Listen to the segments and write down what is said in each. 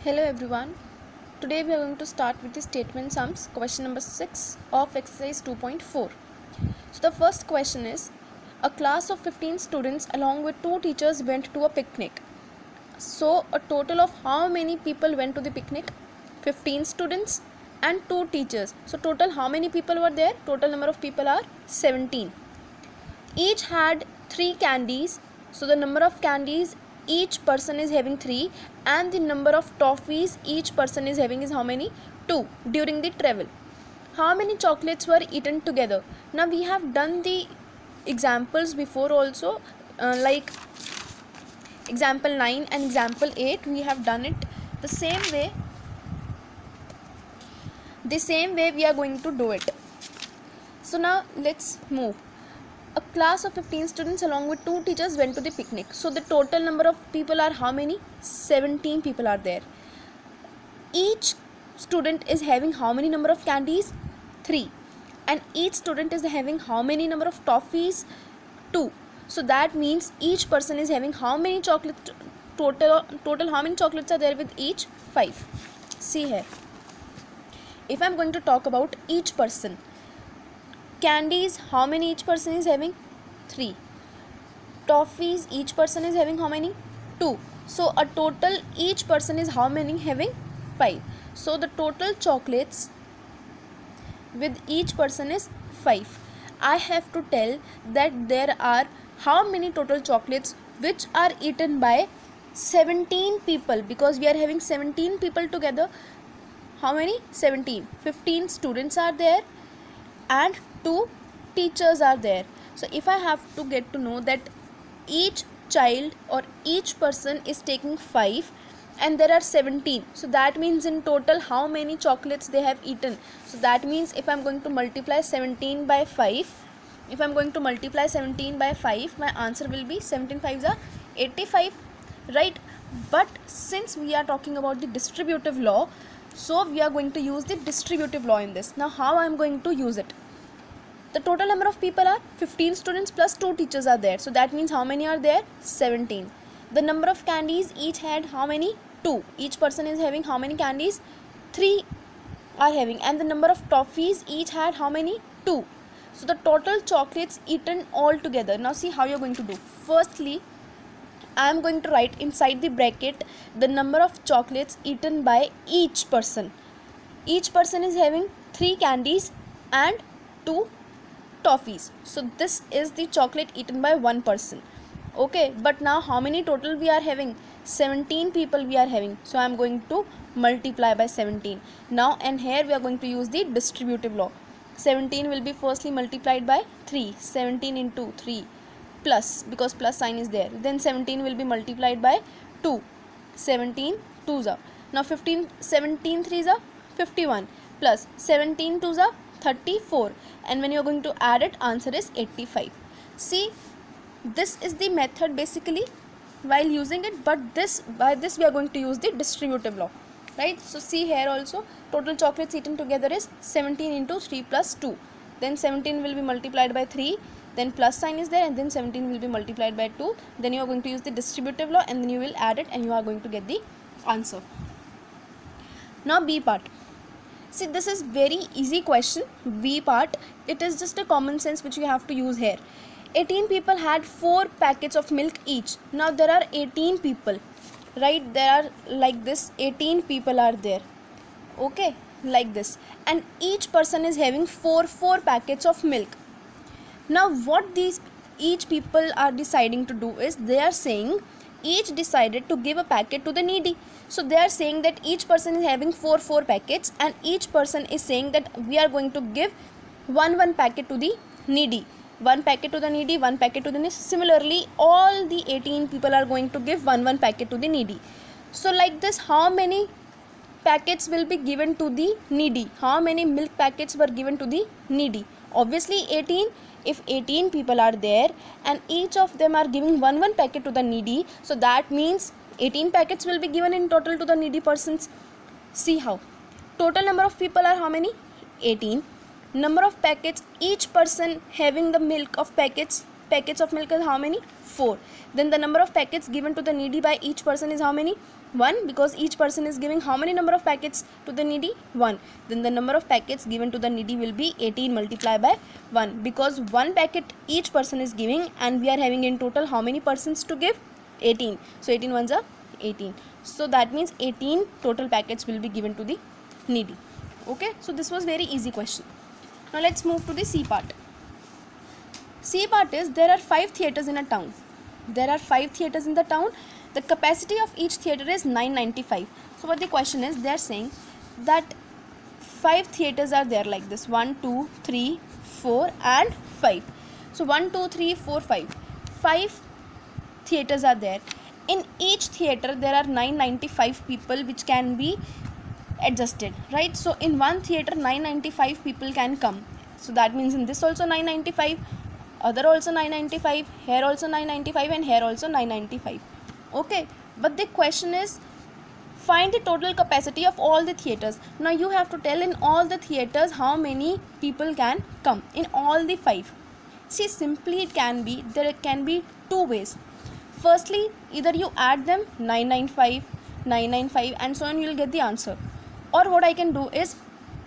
Hello everyone. Today we are going to start with the statement sums, question number 6 of exercise 2.4. So the first question is, a class of 15 students along with two teachers went to a picnic. So a total of how many people went to the picnic? 15 students and two teachers. So total how many people were there? Total number of people are 17. Each had 3 candies. So the number of candies each person is having 3, and the number of toffees each person is having is how many? 2 during the travel. How many chocolates were eaten together? Now we have done the examples before also, like example 9 and example 8. We have done it the same way. The same way we are going to do it. So now let's move. A class of 15 students along with two teachers went to the picnic. So the total number of people are how many? 17 people are there. Each student is having how many number of candies? 3. And each student is having how many number of toffees? 2. So that means each person is having how many chocolates? Total how many chocolates are there with each? 5. See here. If I am going to talk about each person, candies, how many each person is having? 3. Toffees, each person is having how many? 2. So a total each person is how many having? 5. So the total chocolates with each person is 5. I have to tell that there are how many total chocolates which are eaten by 17 people, because we are having 17 people together. How many? 17. 15 students are there and 2 teachers are there. So if I have to get to know that each child or each person is taking 5 and there are 17, so that means in total how many chocolates they have eaten. So that means if I am going to multiply 17 by 5, my answer will be 17 5s are 85, right? But since we are talking about the distributive law, so we are going to use the distributive law in this. Now how I am going to use it? The total number of people are 15 students plus 2 teachers are there. So that means how many are there? 17. The number of candies each had how many? 2. Each person is having how many candies? 3 are having. And the number of toffees each had how many? 2. So the total chocolates eaten all together. Now see how you are going to do. Firstly, I am going to write inside the bracket the number of chocolates eaten by each person. Each person is having 3 candies and 2 toffees. So this is the chocolate eaten by one person. Okay, but now how many total we are having? 17 people we are having. So I am going to multiply by 17. Now and here we are going to use the distributive law. 17 will be firstly multiplied by 3. 17 into 3 plus, because plus sign is there. Then 17 will be multiplied by 2. 17 2s are. Now 17 3s are 51 plus 17 2s are 34, and when you are going to add it, answer is 85. See, this is the method basically while using it, but by this we are going to use the distributive law, right? So see here also, total chocolates eaten together is 17 into 3 plus 2. Then 17 will be multiplied by 3, then plus sign is there, and then 17 will be multiplied by 2. Then you are going to use the distributive law and then you will add it and you are going to get the answer. Now B part. See, this is very easy question. B part, it is just a common sense which you have to use here. 18 people had 4 packets of milk each. Now there are 18 people, right? There are like this 18 people are there. Okay, like this, and each person is having 4 packets of milk. Now what these each people are deciding to do is, they are saying each decided to give a packet to the needy. So they are saying that each person is having 4 packets, and each person is saying that we are going to give one packet to the needy. 1 packet to the needy, 1 packet to the needy. Similarly, all the 18 people are going to give one packet to the needy. So like this, how many packets will be given to the needy? How many milk packets were given to the needy? Obviously 18. If 18 people are there and each of them are giving one packet to the needy, so that means 18 packets will be given in total to the needy persons. See how. Total number of people are how many? 18. Number of packets, each person having the milk of packets packets of milk is how many? 4. Then the number of packets given to the needy by each person is how many? 1, because each person is giving how many number of packets to the needy? 1. Then the number of packets given to the needy will be 18 multiplied by 1, because 1 packet each person is giving, and we are having in total how many persons to give? 18. So 18 ones are 18. So that means 18 total packets will be given to the needy. Okay, so this was very easy question. Now let's move to the C part. C part is, there are 5 theatres in a town. There are 5 theatres in the town. The capacity of each theatre is 995. So what the question is, they are saying that 5 theatres are there like this, 1, 2, 3, 4 and 5. So 1, 2, 3, 4, 5. 5 theatres are there. In each theatre there are 995 people which can be adjusted, right? So in one theatre 995 people can come. So that means in this also 995, other also 995, here also 995 and here also 995. Okay, but the question is, find the total capacity of all the theatres. Now you have to tell in all the theatres how many people can come in all the 5. See, simply it can be, there can be 2 ways. Firstly, either you add them 995, 995 and so on, you will get the answer. Or what I can do is,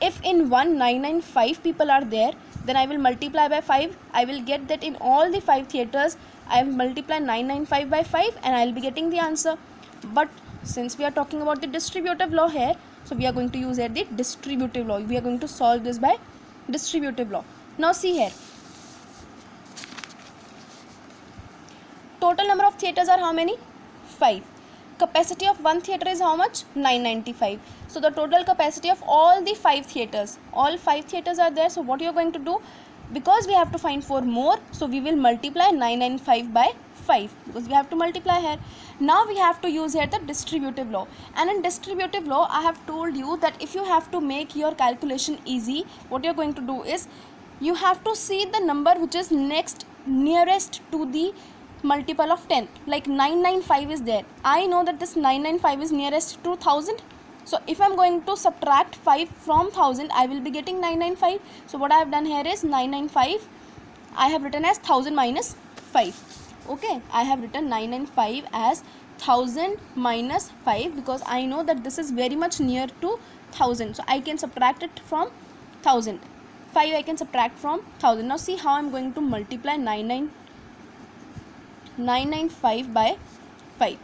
if in one 995 people are there, then I will multiply by 5. I will get that in all the 5 theatres I have multiplied 995 by 5 and I will be getting the answer. But since we are talking about the distributive law here, so we are going to use here the distributive law. We are going to solve this by distributive law. Now see here, total number of theatres are how many? 5. Capacity of one theatre is how much? 995. So the total capacity of all the 5 theatres, all 5 theatres are there. So what you are going to do, because we have to find 4 more, so we will multiply 995 by 5, because we have to multiply here. Now we have to use here the distributive law, and in distributive law I have told you that if you have to make your calculation easy, what you are going to do is, you have to see the number which is nearest to the multiple of 10. Like 995 is there, I know that this 995 is nearest to 1000. So if I am going to subtract 5 from 1000, I will be getting 995. So what I have done here is 995 I have written as 1000 minus 5. Okay, I have written 995 as 1000 minus 5, because I know that this is very much near to 1000. So I can subtract it from 1000. 5 I can subtract from 1000. Now see how I am going to multiply 995 by 5.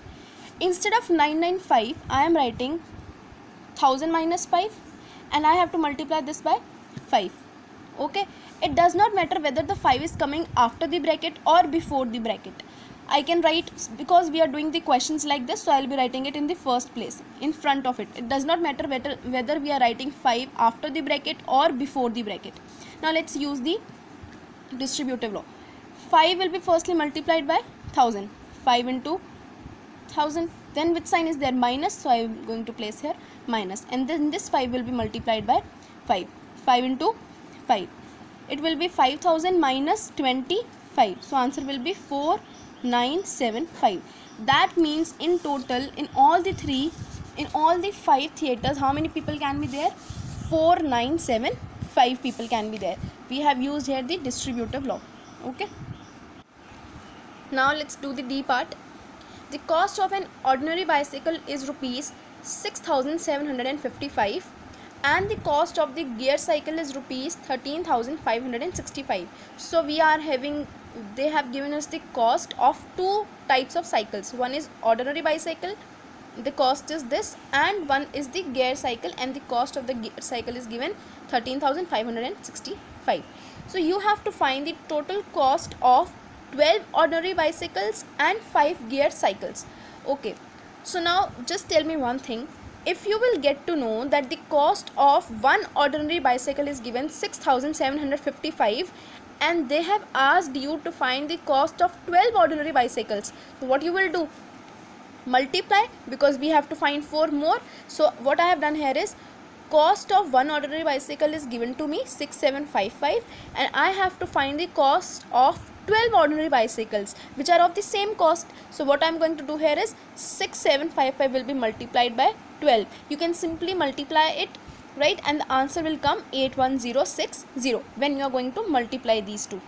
Instead of 995, I am writing 1000 minus 5 and I have to multiply this by 5. Okay, it does not matter whether the 5 is coming after the bracket or before the bracket. I can write, because we are doing the questions like this, so I will be writing it in the first place, in front of it. It does not matter whether we are writing 5 after the bracket or before the bracket. Now let's use the distributive law. 5 will be firstly multiplied by 1000. 5 into 1000. Then which sign is there? Minus. So I am going to place here minus. And then this 5 will be multiplied by 5. 5 into 5. It will be 5000 minus 25. So answer will be 4975. That means in total, in all the 5 theatres, how many people can be there? 4975 people can be there. We have used here the distributive law. Okay. Now let's do the D part. The cost of an ordinary bicycle is rupees 6755 and the cost of the gear cycle is rupees 13,565. So we are having, they have given us the cost of 2 types of cycles. One is ordinary bicycle, the cost is this, and one is the gear cycle, and the cost of the gear cycle is given 13,565. So you have to find the total cost of 12 ordinary bicycles and 5 gear cycles. Okay, so now just tell me one thing. If you will get to know that the cost of one ordinary bicycle is given 6755 and they have asked you to find the cost of 12 ordinary bicycles, so what you will do? Multiply, because we have to find 4 more. So what I have done here is, cost of one ordinary bicycle is given to me 6755 and I have to find the cost of 12 ordinary bicycles which are of the same cost. So what I am going to do here is 6755 will be multiplied by 12. You can simply multiply it, right, and the answer will come 81060 when you are going to multiply these two.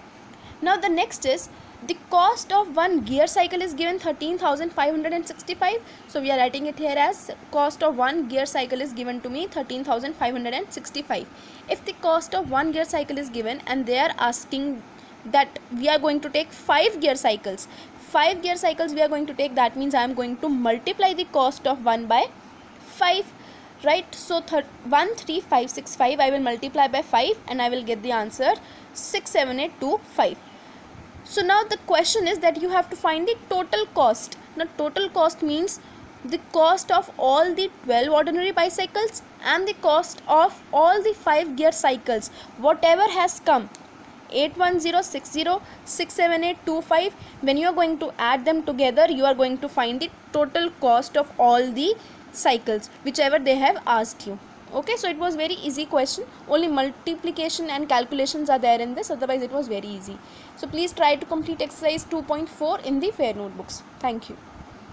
Now the next is, The cost of one gear cycle is given 13,565. So we are writing it here as cost of one gear cycle is given to me 13,565. If the cost of one gear cycle is given and they are asking that we are going to take 5 gear cycles, 5 gear cycles we are going to take, that means I am going to multiply the cost of 1 by 5, right? So 13565 I will multiply by 5 and I will get the answer 67825. So now the question is that you have to find the total cost. Now total cost means the cost of all the 12 ordinary bicycles and the cost of all the 5 gear cycles, whatever has come, 81060, 67825. When you are going to add them together, you are going to find the total cost of all the cycles whichever they have asked you. Okay, so it was very easy question. Only multiplication and calculations are there in this, otherwise it was very easy. So please try to complete exercise 2.4 in the FAIR notebooks. Thank you.